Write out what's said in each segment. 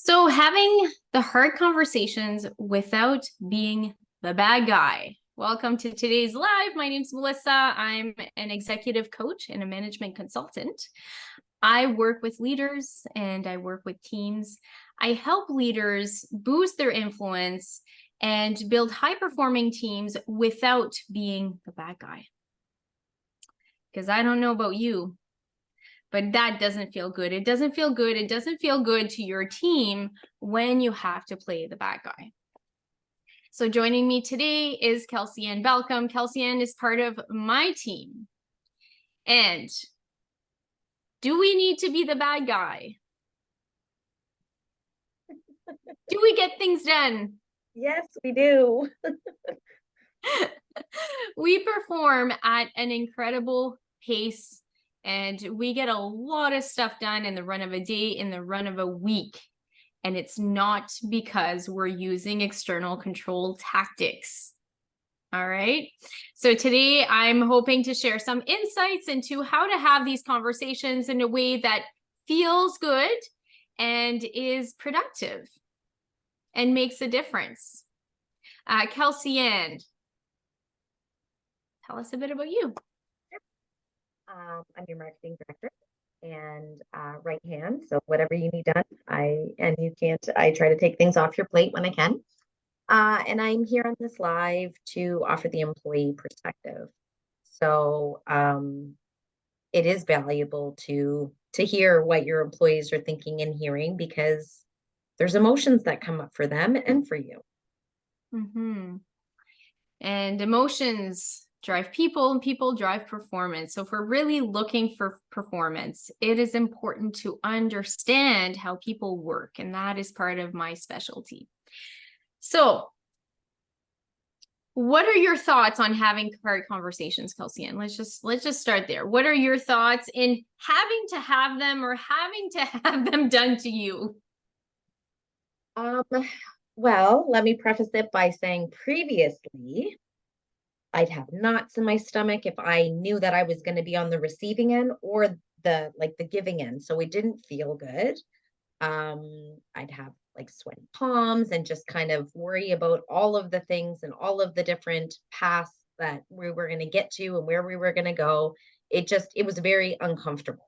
So, having the hard conversations without being the bad guy. Welcome to today's live. My name's Melissa. I'm an executive coach and a management consultant. I work with leaders and I work with teams. I help leaders boost their influence and build high-performing teams without being the bad guy. Because I don't know about you, but that doesn't feel good. It doesn't feel good. It doesn't feel good to your team when you have to play the bad guy. So joining me today is Kelsey Ann Balcom. Kelsey Ann is part of my team. And do we need to be the bad guy? Do we get things done? Yes, we do. We perform at an incredible pace and we get a lot of stuff done in the run of a day, in the run of a week. And it's not because we're using external control tactics. All right. So today I'm hoping to share some insights into how to have these conversations in a way that feels good and is productive and makes a difference. Kelsey Ann, tell us a bit about you. I'm your marketing director and right hand. So whatever you need done, I try to take things off your plate when I can. And I'm here on this live to offer the employee perspective. So it is valuable to hear what your employees are thinking and hearing because there's emotions that come up for them and for you. Mm-hmm. And emotions drive people and people drive performance. So if we're really looking for performance, it is important to understand how people work. And that is part of my specialty. So what are your thoughts on having hard conversations, Kelsey Ann? Let's just start there. What are your thoughts in having to have them or having to have them done to you? Well, let me preface it by saying previously, I'd have knots in my stomach if I knew that I was going to be on the receiving end or the giving end. So it didn't feel good. I'd have like sweaty palms and just kind of worry about all of the things and all of the different paths that we were going to get to and where we were going to go. It was very uncomfortable.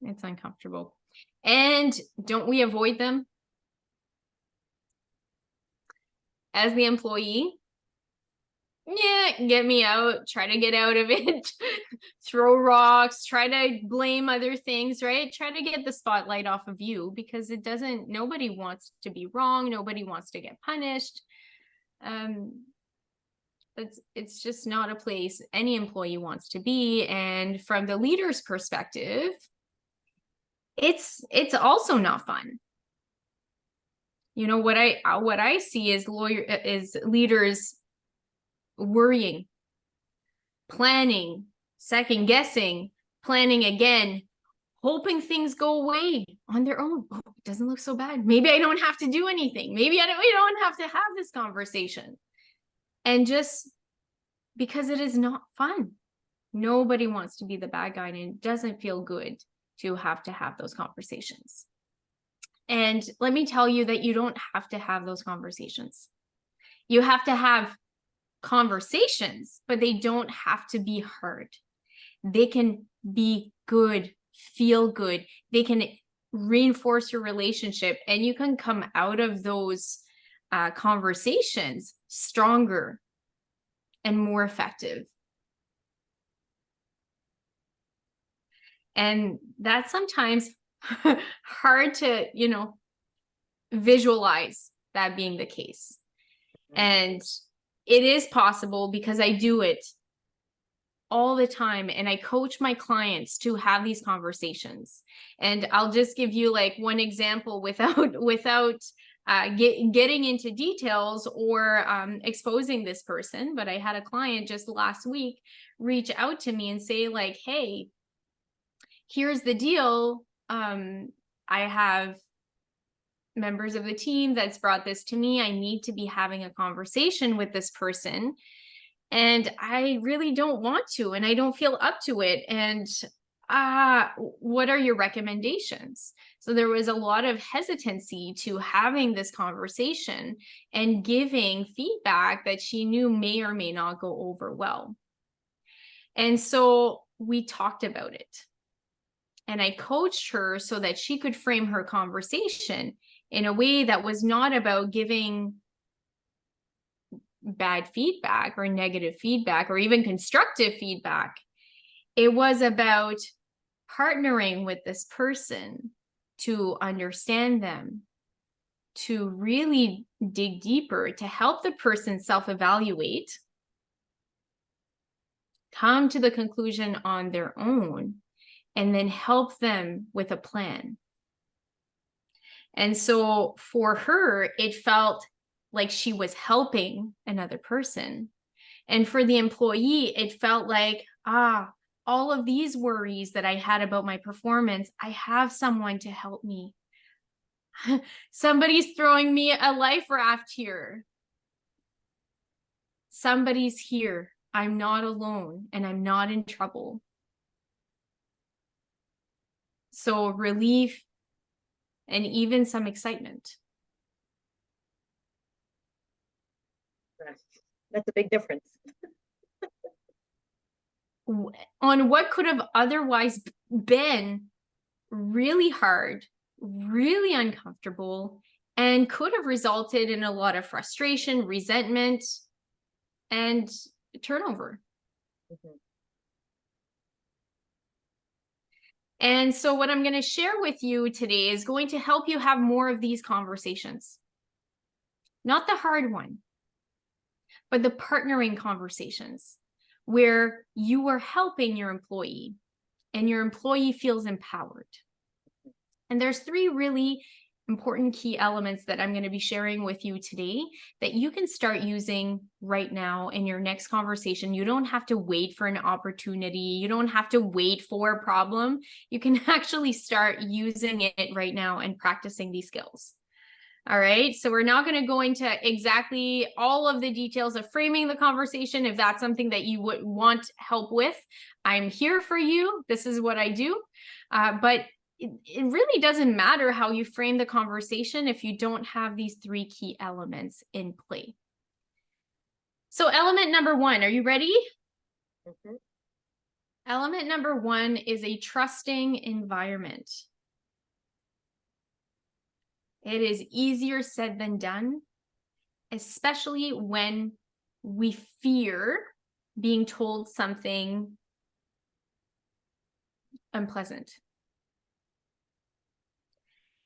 It's uncomfortable. And don't we avoid them? As the employee, yeah, get me out, try to get out of it, throw rocks, try to blame other things, right? Try to get the spotlight off of you because nobody wants to be wrong. Nobody wants to get punished. It's just not a place any employee wants to be. And from the leader's perspective, it's also not fun. You know, what I see is leaders worrying, planning, second guessing, planning again, hoping things go away on their own. Oh, it doesn't look so bad. Maybe I don't have to do anything. Maybe we don't have to have this conversation. And just because it is not fun. Nobody wants to be the bad guy, and it doesn't feel good to have those conversations. And let me tell you that you don't have to have those conversations. You have to have conversations, but they don't have to be hard. They can be good, feel good. They can reinforce your relationship, and you can come out of those conversations stronger and more effective. And that's sometimes hard to, visualize that being the case. And it is possible because I do it all the time. And I coach my clients to have these conversations. And I'll just give you like one example without getting into details or exposing this person. But I had a client just last week reach out to me and say like, hey, here's the deal. I have members of the team that's brought this to me. I need to be having a conversation with this person. And I really don't want to, and I don't feel up to it. And what are your recommendations? So there was a lot of hesitancy to having this conversation and giving feedback that she knew may or may not go over well. And so we talked about it. And I coached her so that she could frame her conversation in a way that was not about giving bad feedback or negative feedback or even constructive feedback. It was about partnering with this person to understand them, to really dig deeper, to help the person self-evaluate, come to the conclusion on their own, and then help them with a plan. And so for her, it felt like she was helping another person. And for the employee, it felt like, all of these worries that I had about my performance, I have someone to help me. Somebody's throwing me a life raft here. Somebody's here. I'm not alone and I'm not in trouble. So relief and even some excitement. That's a big difference. On what could have otherwise been really hard, really uncomfortable, and could have resulted in a lot of frustration, resentment, and turnover. Mhm. And so what I'm going to share with you today is going to help you have more of these conversations. Not the hard one, but the partnering conversations where you are helping your employee and your employee feels empowered. And there's three really important key elements that I'm going to be sharing with you today that you can start using right now in your next conversation. You don't have to wait for an opportunity. You don't have to wait for a problem. You can actually start using it right now and practicing these skills. All right, so we're not going to go into exactly all of the details of framing the conversation. If that's something that you would want help with, I'm here for you. This is what I do. But it really doesn't matter how you frame the conversation if you don't have these three key elements in play. So element number one, are you ready? Mhm. Element number one is a trusting environment. It is easier said than done, especially when we fear being told something unpleasant.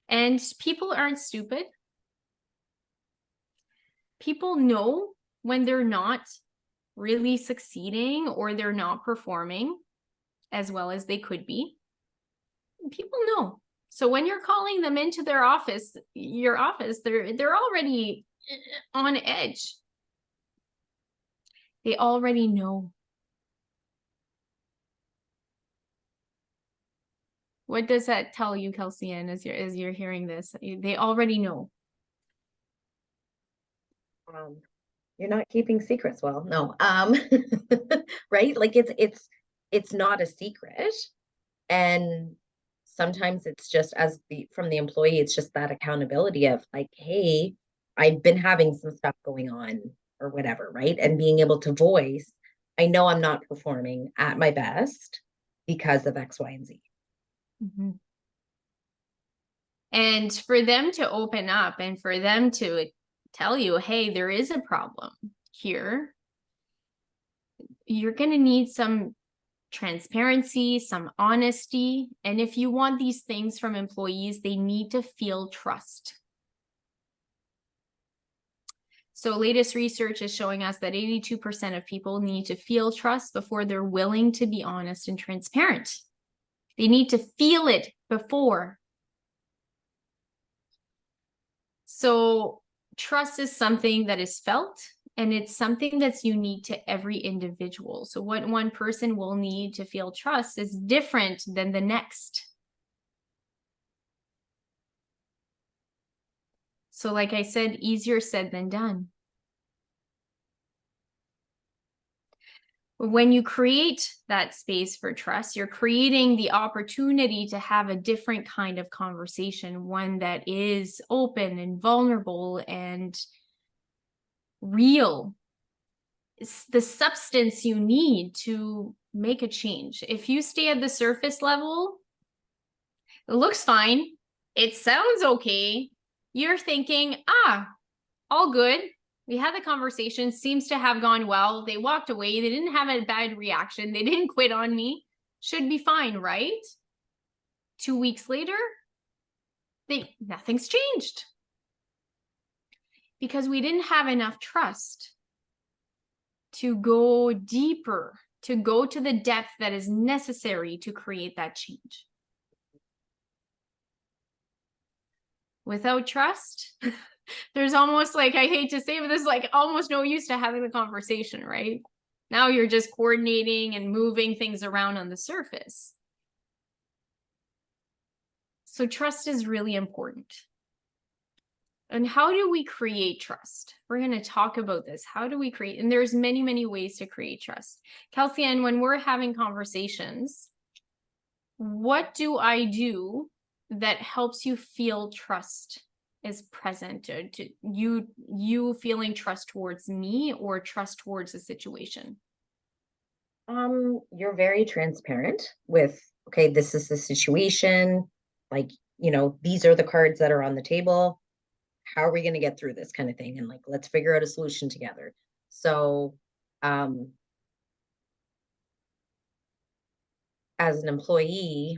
And people aren't stupid. People know when they're not really succeeding or they're not performing as well as they could be. People know. So when you're calling them into their office, your office, they're already on edge. They already know. What does that tell you, Kelsey Ann, as you're hearing this? They already know. You're not keeping secrets well. No. Right? Like it's not a secret. And sometimes it's just from the employee, it's just that accountability of like, hey, I've been having some stuff going on or whatever, right? And being able to voice, I know I'm not performing at my best because of X, Y, and Z. Mm-hmm. And for them to open up and for them to tell you, hey, there is a problem here, you're going to need some transparency, some honesty. And if you want these things from employees, they need to feel trust. So latest research is showing us that 82% of people need to feel trust before they're willing to be honest and transparent. They need to feel it before. So trust is something that is felt, and it's something that's unique to every individual. So what one person will need to feel trust is different than the next. So like I said, easier said than done. When you create that space for trust, you're creating the opportunity to have a different kind of conversation, one that is open and vulnerable and real. It's the substance you need to make a change. If you stay at the surface level, it looks fine, it sounds okay, you're thinking, all good. We had the conversation, seems to have gone well. They walked away. They didn't have a bad reaction. They didn't quit on me. Should be fine, right? 2 weeks later, nothing's changed. Because we didn't have enough trust to go deeper, to go to the depth that is necessary to create that change. Without trust, there's almost like, I hate to say, but there's like almost no use to having the conversation, right? Now you're just coordinating and moving things around on the surface. So trust is really important. And how do we create trust? We're going to talk about this. How do we create? And there's many, many ways to create trust. Kelsey, and when we're having conversations, what do I do that helps you feel trust is present to you feeling trust towards me or trust towards the situation? You're very transparent with, okay, this is the situation. Like, these are the cards that are on the table. How are we going to get through this kind of thing? And like, let's figure out a solution together. So, as an employee,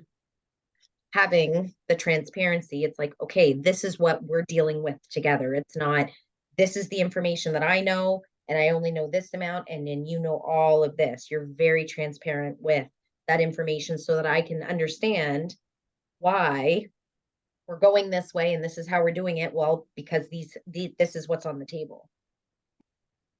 having the transparency, it's like, okay, this is what we're dealing with together. It's not, this is the information that I know, and I only know this amount, and then you know all of this. You're very transparent with that information so that I can understand why we're going this way and this is how we're doing it. Well, because this is what's on the table.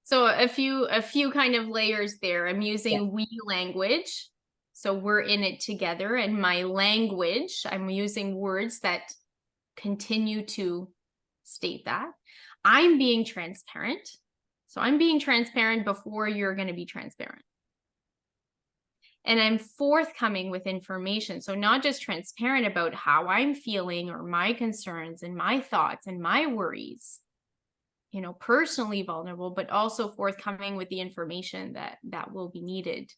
So a few kind of layers there. I'm using Yeah. we language. So we're in it together, and my language, I'm using words that continue to state that. I'm being transparent. So I'm being transparent before you're going to be transparent. And I'm forthcoming with information. So not just transparent about how I'm feeling or my concerns and my thoughts and my worries, personally vulnerable, but also forthcoming with the information that will be needed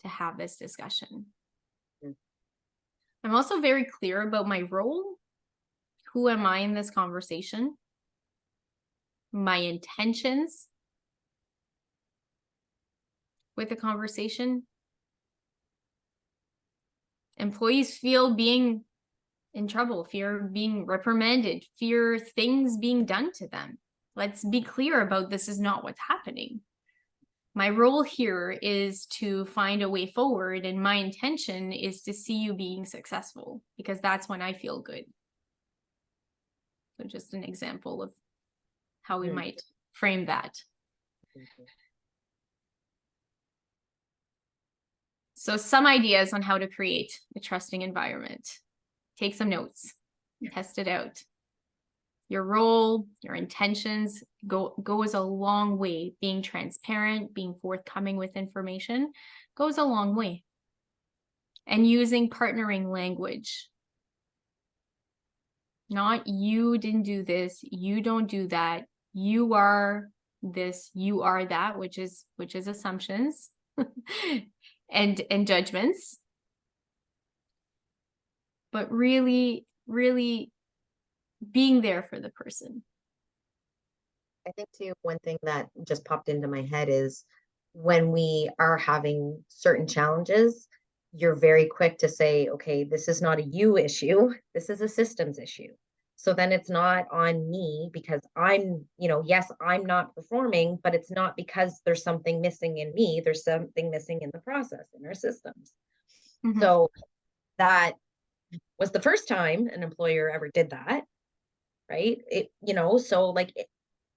to have this discussion. Mm. I'm also very clear about my role. Who am I in this conversation? My intentions with the conversation. Employees fear being in trouble, fear being reprimanded, fear things being done to them. Let's be clear about this is not what's happening. My role here is to find a way forward, and my intention is to see you being successful, because that's when I feel good. So just an example of how we might frame that. So some ideas on how to create a trusting environment. Take some notes, test it out. Your role, your intentions goes a long way. Being transparent, being forthcoming with information goes a long way. And using partnering language. Not you didn't do this, you don't do that, you are this, you are that, which is assumptions and judgments. But really, really being there for the person. I think too, one thing that just popped into my head is when we are having certain challenges, you're very quick to say, okay, this is not a you issue, this is a systems issue. So then it's not on me because I'm, yes, I'm not performing, but it's not because there's something missing in me. There's something missing in the process, in our systems. Mm-hmm. So that was the first time an employer ever did that, right? So like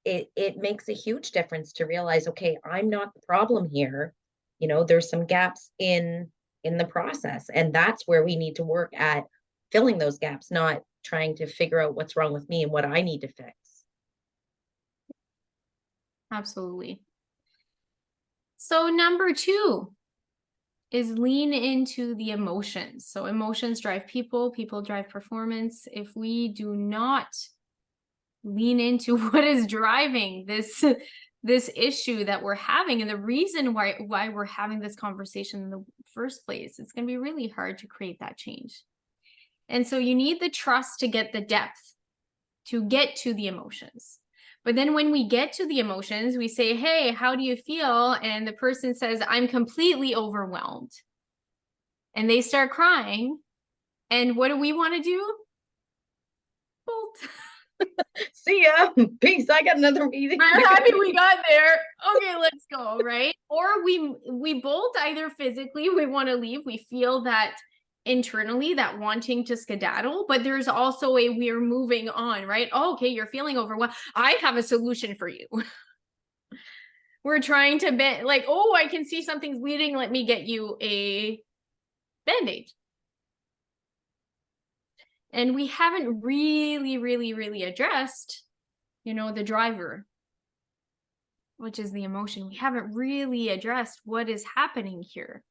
it makes a huge difference to realize, okay, I'm not the problem here. There's some gaps in the process, and that's where we need to work at filling those gaps, not trying to figure out what's wrong with me and what I need to fix. Absolutely. So number 2 is lean into the emotions. So emotions drive people, people drive performance. If we do not lean into what is driving this issue that we're having and the reason why we're having this conversation in the first place, it's going to be really hard to create that change. And so you need the trust to get the depth, to get to the emotions. But then when we get to the emotions, we say, hey, how do you feel? And the person says, I'm completely overwhelmed. And they start crying. And what do we want to do? Bolt. See ya. Peace. I got another meeting. I'm happy we got there. Okay, let's go, right? Or we bolt either physically, we want to leave. We feel that internally, that wanting to skedaddle, but there's also a we're moving on, right? Oh, okay, you're feeling overwhelmed. I have a solution for you. We're trying to bend, like, oh, I can see something's bleeding. Let me get you a Band-Aid. And we haven't really addressed, the driver, which is the emotion. We haven't really addressed what is happening here.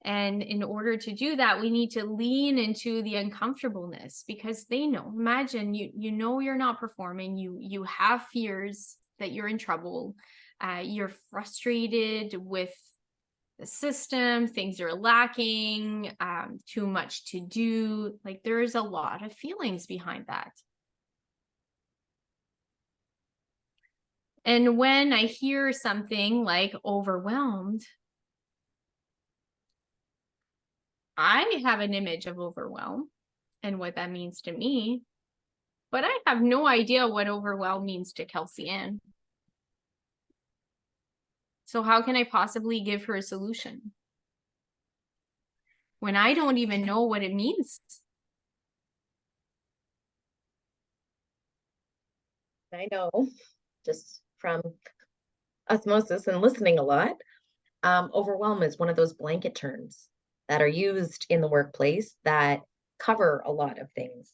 And in order to do that, we need to lean into the uncomfortableness because they know. Imagine you're not performing. You have fears that you're in trouble. You're frustrated with the system. Things are lacking. Too much to do. Like there's a lot of feelings behind that. And when I hear something like overwhelmed, I have an image of overwhelm and what that means to me, but I have no idea what overwhelm means to Kelsey Ann. So how can I possibly give her a solution when I don't even know what it means? I know, just from osmosis and listening a lot, overwhelm is one of those blanket terms that are used in the workplace that cover a lot of things.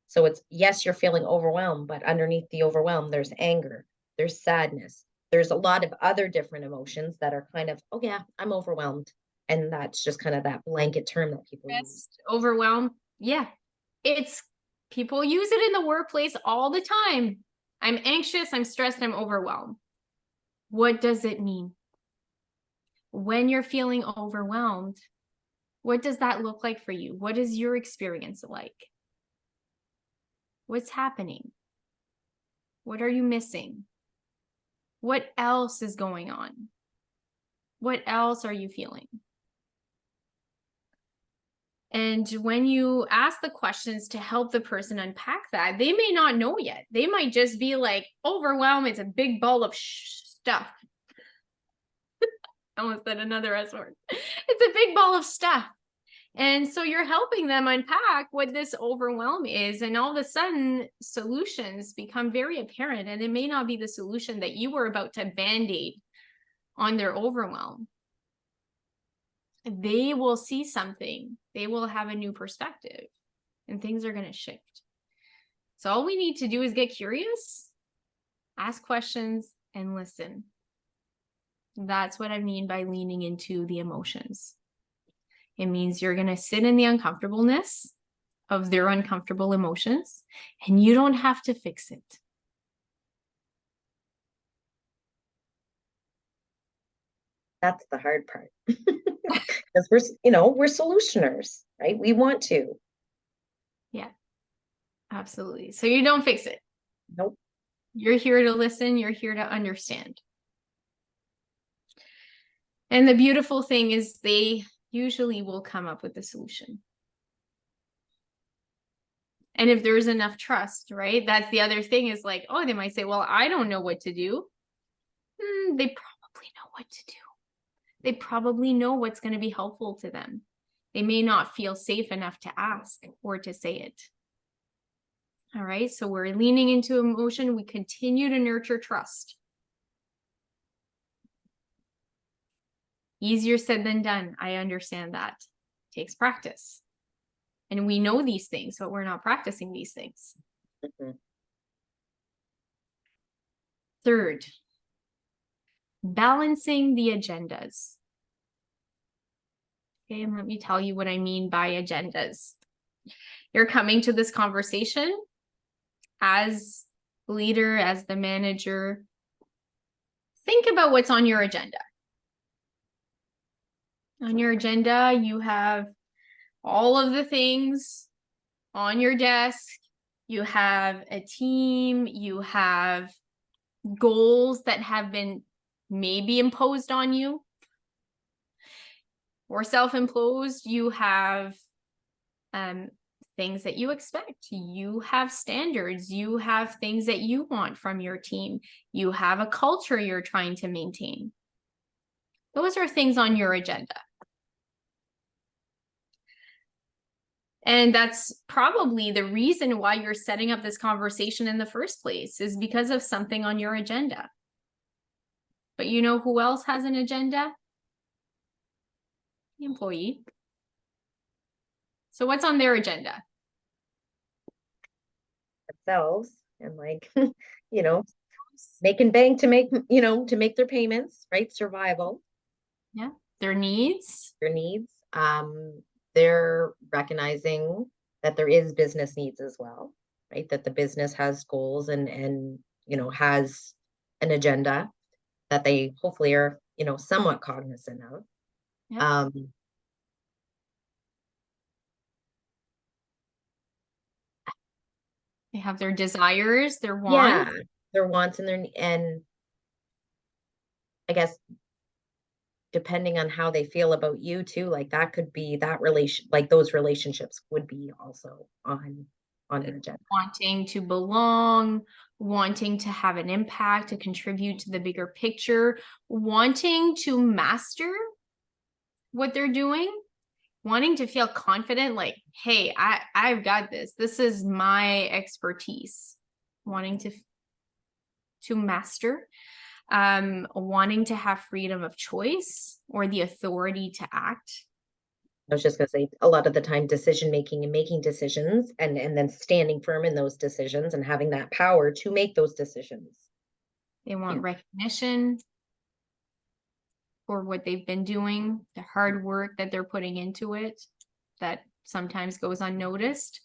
So it's, yes, you're feeling overwhelmed, but underneath the overwhelm, there's anger, there's sadness, there's a lot of other different emotions that are kind of, oh yeah, I'm overwhelmed. And that's just kind of that blanket term that people use. Overwhelm. Yeah. It's people use it in the workplace all the time. I'm anxious, I'm stressed, I'm overwhelmed. What does it mean? When you're feeling overwhelmed, what does that look like for you? What is your experience like? What's happening? What are you missing? What else is going on? What else are you feeling? And when you ask the questions to help the person unpack that, they may not know yet. They might just be like, overwhelm, it's a big ball of stuff. I almost said another S word. It's a big ball of stuff. And so you're helping them unpack what this overwhelm is. And all of a sudden, solutions become very apparent. And it may not be the solution that you were about to band-aid on their overwhelm. They will see something. They will have a new perspective. And things are going to shift. So all we need to do is get curious, ask questions, and listen. That's what I mean by leaning into the emotions. It means you're going to sit in the uncomfortableness of their uncomfortable emotions, and you don't have to fix it. That's the hard part. Because we're solutioners, right? We want to. Yeah, absolutely. So you don't fix it. Nope. You're here to listen. You're here to understand. And the beautiful thing is they usually will come up with a solution. And if there's enough trust, right? That's the other thing is like, oh, they might say, well, I don't know what to do. They probably know what to do. They probably know what's going to be helpful to them. They may not feel safe enough to ask or to say it. All right, so we're leaning into emotion. We continue to nurture trust. Easier said than done. I understand that. It takes practice. And we know these things, but we're not practicing these things. Mm-hmm. Third, balancing the agendas. Okay, and let me tell you what I mean by agendas. You're coming to this conversation as leader, as the manager. Think about what's on your agenda. On your agenda, you have all of the things on your desk. You have a team. You have goals that have been maybe imposed on you or self-imposed. You have things that you expect. You have standards. You have things that you want from your team. You have a culture you're trying to maintain. Those are things on your agenda. And that's probably the reason why you're setting up this conversation in the first place, is because of something on your agenda. But you know who else has an agenda? The employee. So what's on their agenda? Themselves and like, you know, making bank to make, you know, to make their payments, right? Survival. Yeah. Their needs. Their needs. They're recognizing that there is business needs as well, right? That the business has goals and you know, has an agenda that they hopefully are, you know, somewhat cognizant of. Yeah. They have their desires, their wants. Yeah, their wants and and I guess depending on how they feel about you too, like that could be that relation, like those relationships would be also on an agenda. Wanting to belong, wanting to have an impact, to contribute to the bigger picture, wanting to master what they're doing, wanting to feel confident, like, hey, I've got this. This is my expertise. Wanting to master, wanting to have freedom of choice or the authority to act. I was just going to say a lot of the time decision making and making decisions and then standing firm in those decisions and having that power to make those decisions. They want recognition for what they've been doing, the hard work that they're putting into it that sometimes goes unnoticed.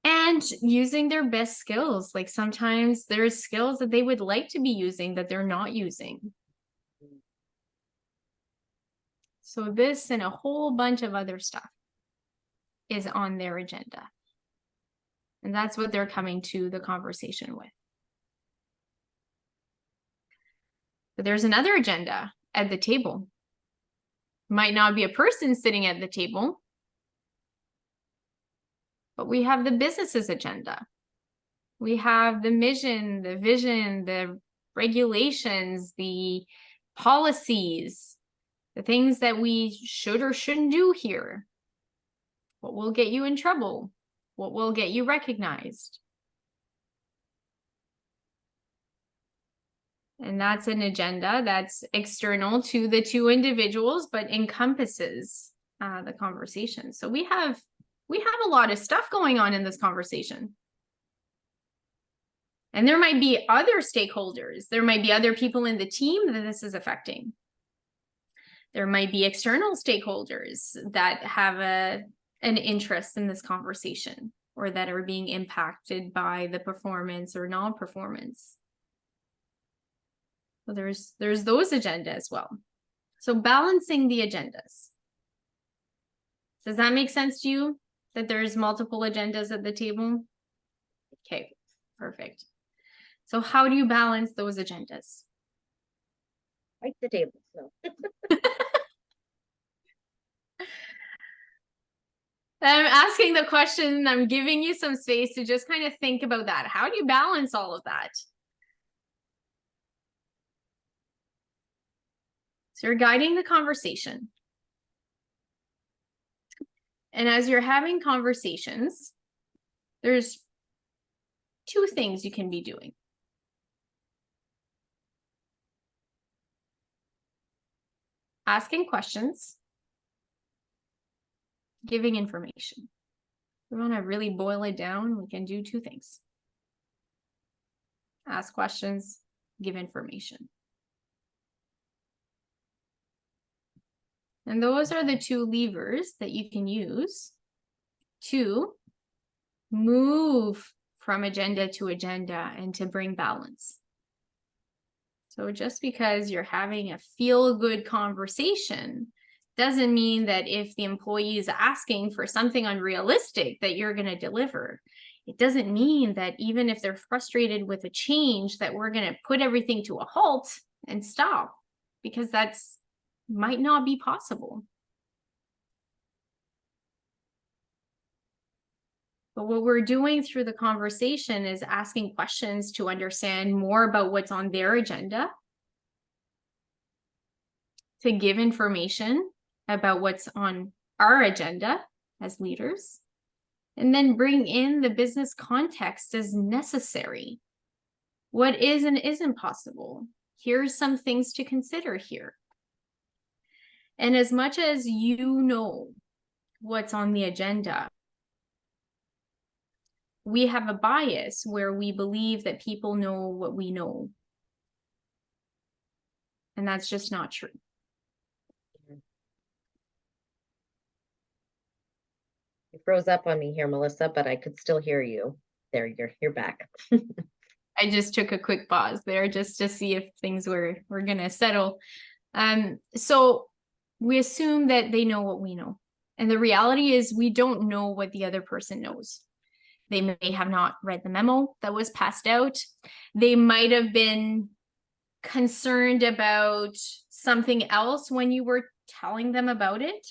And using their best skills. Like sometimes there's skills that they would like to be using that they're not using. So this and a whole bunch of other stuff is on their agenda. And that's what they're coming to the conversation with. But there's another agenda at the table. Might not be a person sitting at the table, but we have the business's agenda. We have the mission, the vision, the regulations, the policies, the things that we should or shouldn't do here. What will get you in trouble? What will get you recognized? And that's an agenda that's external to the two individuals, but encompasses the conversation. So we have a lot of stuff going on in this conversation. And there might be other stakeholders. There might be other people in the team that this is affecting. There might be external stakeholders that have an interest in this conversation or that are being impacted by the performance or non-performance. So there's those agendas as well. So balancing the agendas. Does that make sense to you? That there's multiple agendas at the table? Okay, perfect. So how do you balance those agendas? Right, the table. So. I'm asking the question, I'm giving you some space to just kind of think about that. How do you balance all of that? So you're guiding the conversation. And as you're having conversations, there's two things you can be doing. Asking questions, giving information. We want to really boil it down. We can do two things. ask questions, give information. And those are the two levers that you can use to move from agenda to agenda and to bring balance. So just because you're having a feel-good conversation doesn't mean that if the employee is asking for something unrealistic that you're going to deliver. It doesn't mean that even if they're frustrated with a change that we're going to put everything to a halt and stop, because that's might not be possible. But what we're doing through the conversation is asking questions to understand more about what's on their agenda, to give information about what's on our agenda as leaders, and then bring in the business context as necessary. What is and isn't possible? Here's some things to consider here. And as much as you know what's on the agenda, we have a bias where we believe that people know what we know. And that's just not true. You froze up on me here, Melissa, but I could still hear you. There, you're back. I just took a quick pause there just to see if things were gonna settle. So we assume that they know what we know. And the reality is we don't know what the other person knows. They may have not read the memo that was passed out. They might have been concerned about something else when you were telling them about it.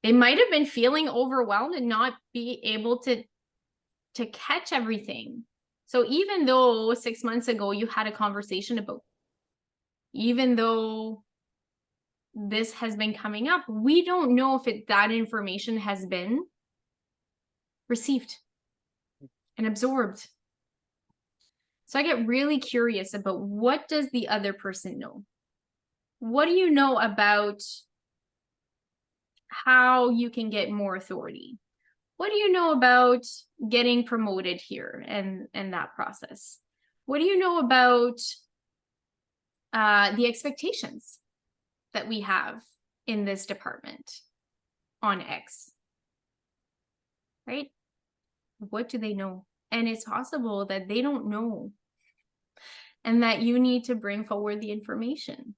They might have been feeling overwhelmed and not be able to catch everything. So even though 6 months ago you had a conversation about, even though this has been coming up, we don't know if that information has been received and absorbed. So I get really curious about, what does the other person know? What do you know about how you can get more authority? What do you know about getting promoted here and that process? What do you know about the expectations that we have in this department on X? Right? What do they know? And it's possible that they don't know, and that you need to bring forward the information.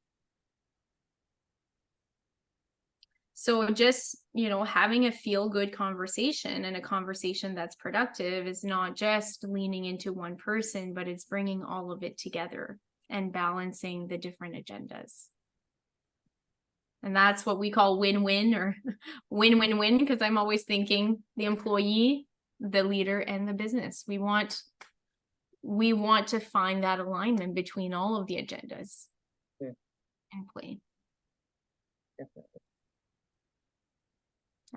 So just, having a feel-good conversation, and a conversation that's productive, is not just leaning into one person, but it's bringing all of it together and balancing the different agendas. And that's what we call win-win, or win-win-win, because I'm always thinking the employee, the leader, and the business. We want to find that alignment between all of the agendas in play. Definitely.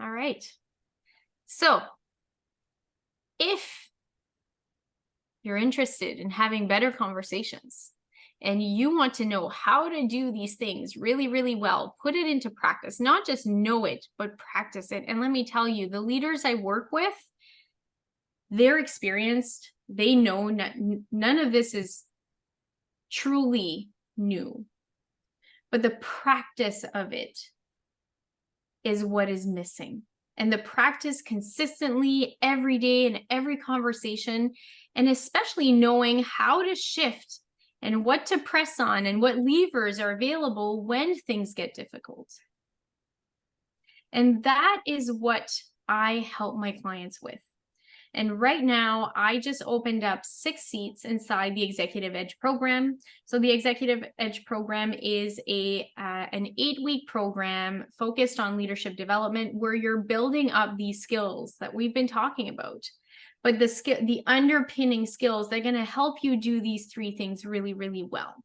All right. So if you're interested in having better conversations and you want to know how to do these things really, really well, put it into practice, not just know it, but practice it. And let me tell you, the leaders I work with, they're experienced. They know none of this is truly new, but the practice of it is what is missing. And the practice consistently every day in every conversation, and especially knowing how to shift and what to press on and what levers are available when things get difficult. And that is what I help my clients with. And right now, I just opened up 6 seats inside the Executive Edge program. So the Executive Edge program is an 8-week program focused on leadership development, where you're building up these skills that we've been talking about. But the underpinning skills, they're going to help you do these 3 things really, really well.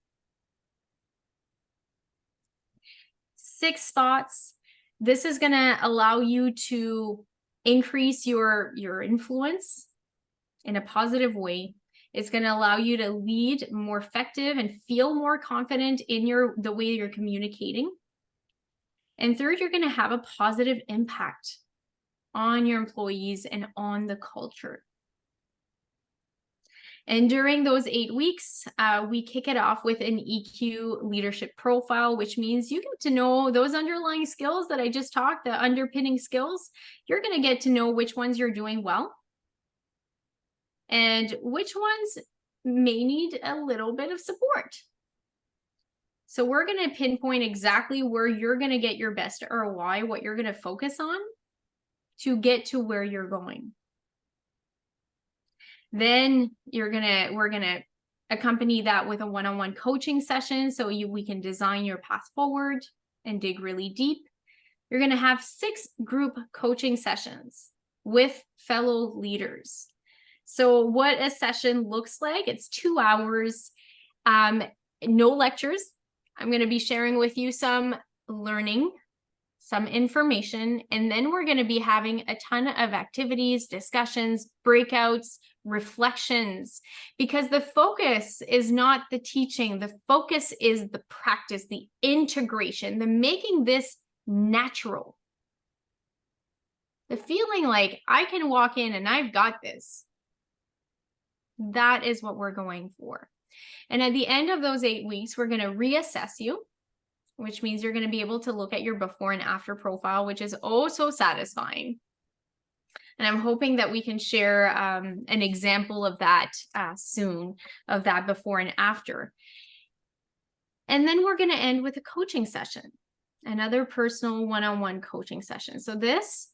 6 spots. This is going to allow you to increase your influence in a positive way. It's going to allow you to lead more effective and feel more confident in the way you're communicating. And third, you're going to have a positive impact on your employees and on the culture. And during those 8 weeks, we kick it off with an EQ leadership profile, which means you get to know those underlying skills that I just talked, the underpinning skills. You're going to get to know which ones you're doing well and which ones may need a little bit of support. So we're going to pinpoint exactly where you're going to get your best ROI, what you're going to focus on to get to where you're going. Then we're gonna accompany that with a one-on-one coaching session so we can design your path forward and dig really deep. You're gonna have 6 group coaching sessions with fellow leaders. So what a session looks like, it's 2 hours, no lectures. I'm gonna be sharing with you some learning, some information, and then we're going to be having a ton of activities, discussions, breakouts, reflections, because the focus is not the teaching. The focus is the practice, the integration, the making this natural. The feeling like I can walk in and I've got this. That is what we're going for. And at the end of those 8 weeks, we're going to reassess you, which means you're going to be able to look at your before and after profile, which is oh so satisfying. And I'm hoping that we can share an example of that soon, of that before and after. And then we're going to end with a coaching session, another personal one-on-one coaching session. So this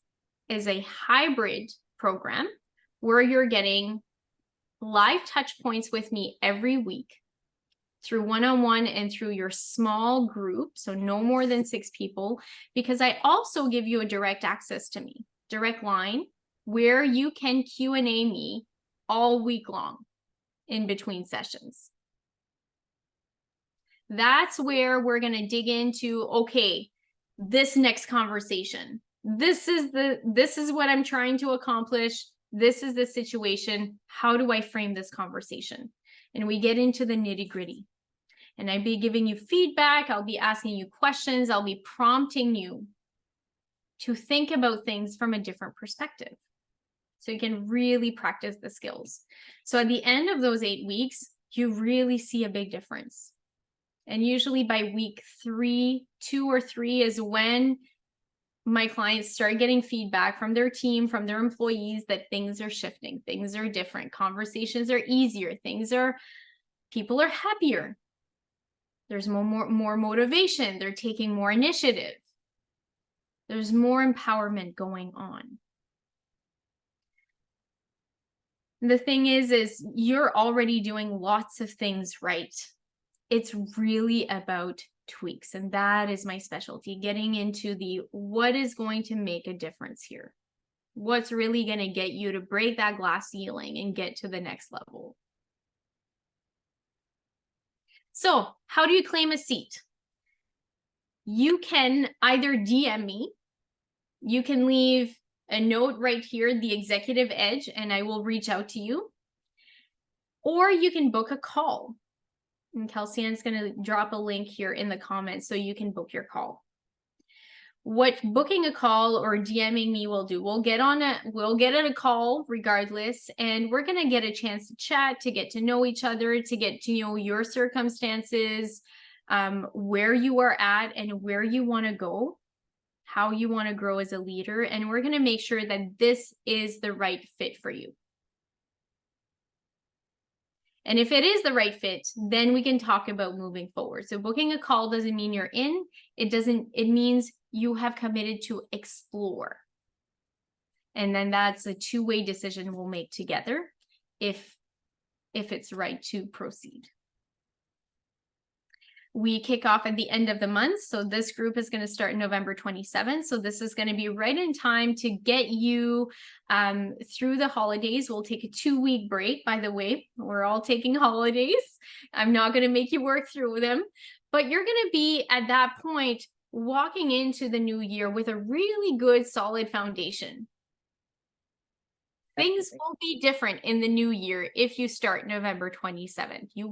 is a hybrid program where you're getting live touch points with me every week, through one-on-one and through your small group, so no more than 6 people, because I also give you a direct access to me, direct line, where you can Q&A me all week long in between sessions. That's where we're going to dig into, okay, this next conversation, this is what I'm trying to accomplish. This is the situation. How do I frame this conversation? And we get into the nitty-gritty. And I'll be giving you feedback. I'll be asking you questions. I'll be prompting you to think about things from a different perspective, so you can really practice the skills. So at the end of those 8 weeks, you really see a big difference. And usually by week 3, 2 or 3 is when my clients start getting feedback from their team, from their employees, that things are shifting, things are different, conversations are easier, people are happier. There's more motivation. They're taking more initiative. There's more empowerment going on. The thing is you're already doing lots of things right. It's really about tweaks, and that is my specialty, getting into what is going to make a difference here. What's really going to get you to break that glass ceiling and get to the next level. So how do you claim a seat? You can either DM me, you can leave a note right here, the executive edge, and I will reach out to you. Or you can book a call. And Kelsey-Ann's going to drop a link here in the comments so you can book your call. What booking a call or DMing me will do, we'll get on a call regardless, and we're going to get a chance to chat, to get to know each other, to get to know your circumstances, where you are at and where you want to go, how you want to grow as a leader. And we're going to make sure that this is the right fit for you. And if it is the right fit, then we can talk about moving forward. So booking a call doesn't mean you're in. It means you have committed to explore. And then that's a two-way decision we'll make together if it's right to proceed. We kick off at the end of the month. So this group is going to start November 27th. So this is going to be right in time to get you through the holidays. We'll take a 2-week break, by the way. We're all taking holidays. I'm not going to make you work through them, but you're going to be at that point walking into the new year with a really good, solid foundation. Things will be different in the new year if you start November 27th. You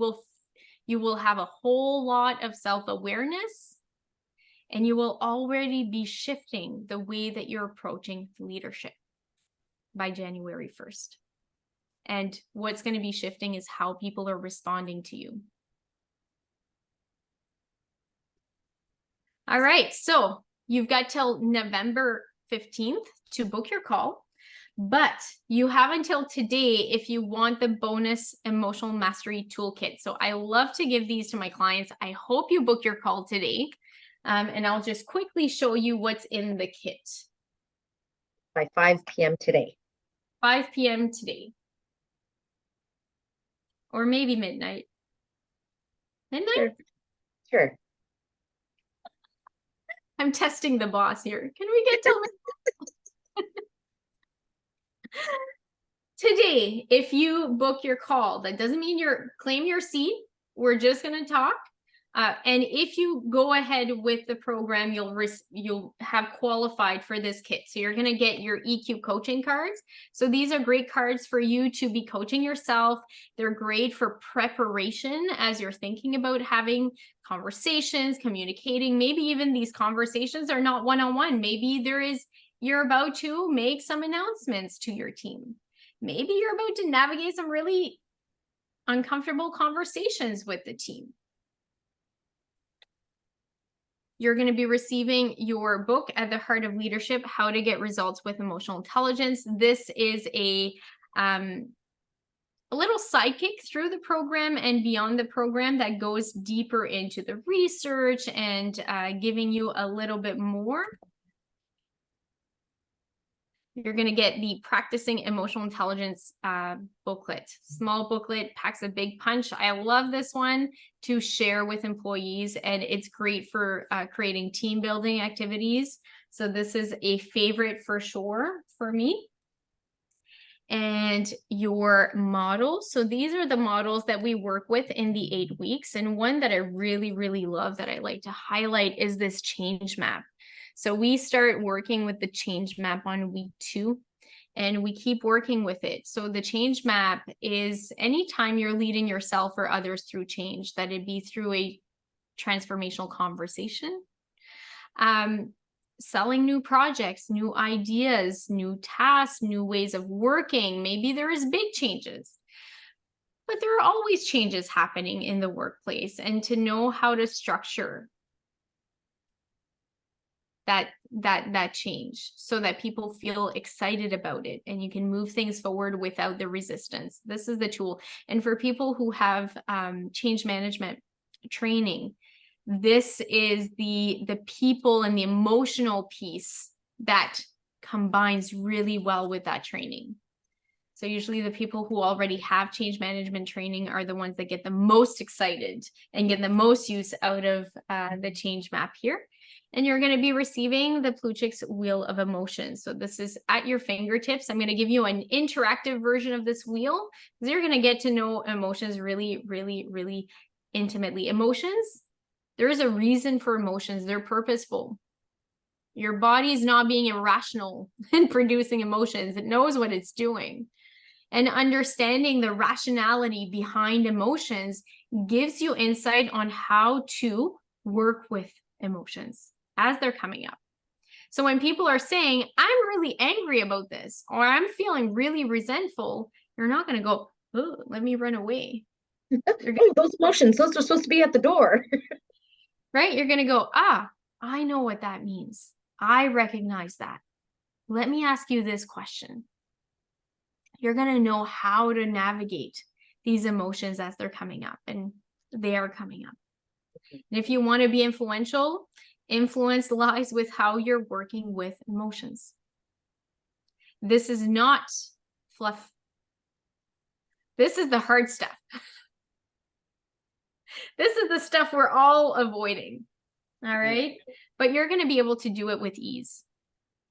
will have a whole lot of self-awareness, and you will already be shifting the way that you're approaching leadership by January 1st. And what's going to be shifting is how people are responding to you. All right, so you've got till November 15th to book your call, but you have until today if you want the bonus emotional mastery toolkit. So I love to give these to my clients. I hope you book your call today. And I'll just quickly show you what's in the kit. By 5 p.m. today. 5 p.m. today. Or maybe midnight. Midnight? Sure. I'm testing the boss here. Can we get till today? If you book your call, that doesn't mean claim your seat. We're just going to talk. And if you go ahead with the program, you'll have qualified for this kit. So you're going to get your EQ coaching cards. So these are great cards for you to be coaching yourself. They're great for preparation as you're thinking about having conversations, communicating. Maybe even these conversations are not one-on-one. Maybe you're about to make some announcements to your team. Maybe you're about to navigate some really uncomfortable conversations with the team. You're going to be receiving your book, At the Heart of Leadership, How to Get Results with Emotional Intelligence. This is a little sidekick through the program and beyond the program that goes deeper into the research and giving you a little bit more. You're going to get the Practicing Emotional Intelligence booklet. Small booklet, packs a big punch. I love this one to share with employees, and it's great for creating team building activities. So this is a favorite for sure for me. And your models. So these are the models that we work with in the 8 weeks. And one that I really, really love that I like to highlight is this change map. So we start working with the change map on week 2, and we keep working with it. So the change map is anytime you're leading yourself or others through change, that it be through a transformational conversation, selling new projects, new ideas, new tasks, new ways of working. Maybe there is big changes, but there are always changes happening in the workplace, and to know how to structure that change so that people feel excited about it and you can move things forward without the resistance. This is the tool. And for people who have change management training, this is the people and the emotional piece that combines really well with that training. So usually the people who already have change management training are the ones that get the most excited and get the most use out of the change map here. And you're going to be receiving the Plutchik's Wheel of Emotions. So this is at your fingertips. I'm going to give you an interactive version of this wheel, because you're going to get to know emotions really, really, really intimately. Emotions, there is a reason for emotions. They're purposeful. Your body is not being irrational in producing emotions. It knows what it's doing. And understanding the rationality behind emotions gives you insight on how to work with emotions as they're coming up. So when people are saying, I'm really angry about this, or I'm feeling really resentful, you're not going to go, oh, let me run away. Oh, those emotions, those are supposed to be at the door. Right? You're going to go, I know what that means. I recognize that. Let me ask you this question. You're going to know how to navigate these emotions as they're coming up, and they are coming up. And if you want to be influential, influence lies with how you're working with emotions. This is not fluff. This is the hard stuff. This is the stuff we're all avoiding. All right. But you're going to be able to do it with ease.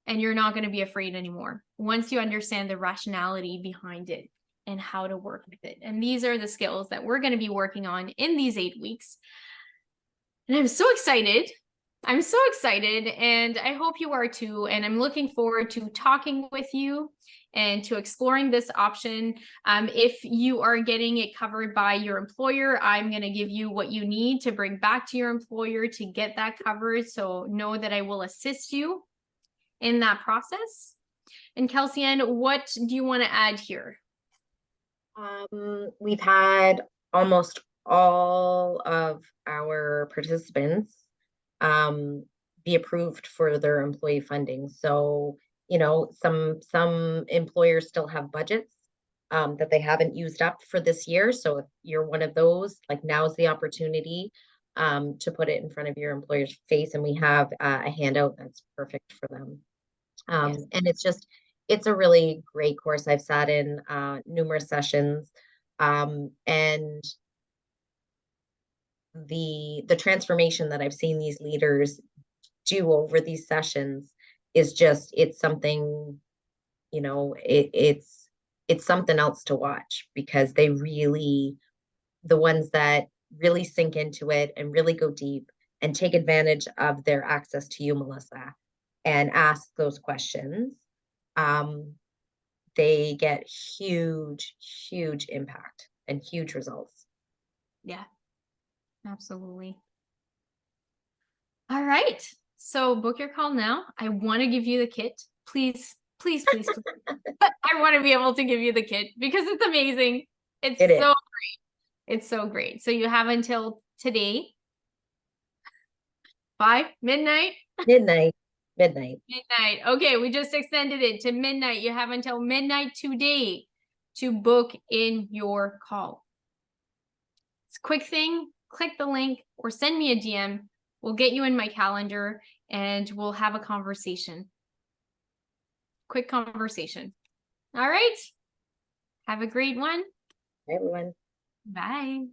And you're not going to be afraid anymore once you understand the rationality behind it and how to work with it. And these are the skills that we're going to be working on in these 8 weeks. And I'm so excited. I'm so excited, and I hope you are too. And I'm looking forward to talking with you and to exploring this option. If you are getting it covered by your employer, I'm going to give you what you need to bring back to your employer to get that covered. So know that I will assist you in that process. And Kelsey Ann, what do you want to add here? We've had almost all of our participants um, be approved for their employee funding. So, some employers still have budgets that they haven't used up for this year. So if you're one of those, like now's the opportunity to put it in front of your employer's face. And we have a handout that's perfect for them. Yes. And it's a really great course. I've sat in numerous sessions, and the transformation that I've seen these leaders do over these sessions is just it's something, it's something else to watch because the ones that really sink into it and really go deep and take advantage of their access to you, Melissa, and ask those questions, um, they get huge, huge impact and huge results. Yeah, absolutely. All right. So book your call now. I want to give you the kit. Please, please, please, please. I want to be able to give you the kit because it's amazing. It's It is so great. It's so great. So you have until today, 5 midnight. midnight, midnight. Midnight. Okay, we just extended it to midnight. You have until midnight today to book in your call. It's a quick thing. Click the link or send me a DM. We'll get you in my calendar and we'll have a conversation. Quick conversation. All right. Have a great one. Everyone. Bye.